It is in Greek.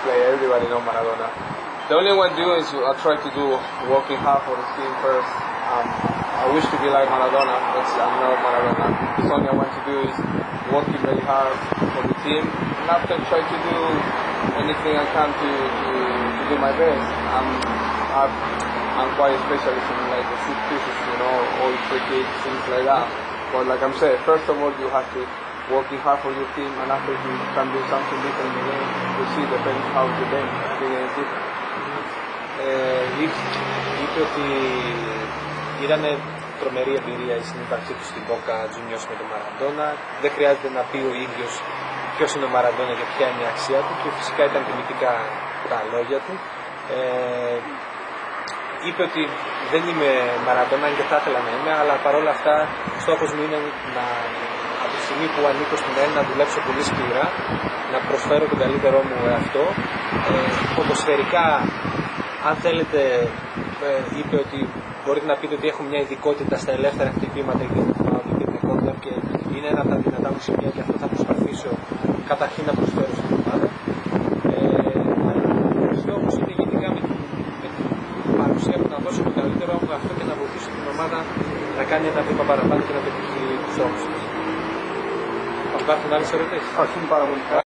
player. Everybody knows Maradona. The only one I do is I try to do working hard for the team first. I wish to be like Maradona, but I'm not Maradona. The only I want to do is working very hard for the team, and after try to do anything I can to do my best. I'm quite a specialist in like the set pieces, you know, all free kicks, things like that. But like I'm saying, first of all you have to working hard for your team, and after you can do something different in the game, you see depends how the game is different. Είπε ότι ήταν τρομερή εμπειρία η συνύπαρξή του στην Boca Juniors με τον Μαραντόνα. Δεν χρειάζεται να πει ο ίδιος ποιος είναι ο Μαραντόνα και ποια είναι η αξία του, και φυσικά ήταν τιμητικά τα λόγια του. Είπε ότι δεν είμαι Μαραντόνα και θα ήθελα να είμαι, αλλά παρόλα αυτά στόχος μου είναι από τη στιγμή που ανήκω στην ΕΛ να δουλέψω πολύ σκληρά, να προσφέρω τον καλύτερό μου εαυτό. Ποδοσφαιρικά, αν θέλετε, είπε ότι μπορείτε να πείτε ότι έχω μια ειδικότητα στα ελεύθερα χτυπήματα και την κόντρα, και είναι ένα από τα δυνατά μου σημεία, και αυτό θα προσπαθήσω καταρχήν να προσφέρω στην ομάδα. Ο στόχος είναι γενικά με την παρουσία μου να δώσω το καλύτερό μου αυτό και να βοηθήσω την ομάδα να κάνει ένα βήμα παραπάνω και να πετύχει τους στόχους της. Υπάρχουν άλλες ερωτήσεις? Όχι, είναι πάρα πολύ.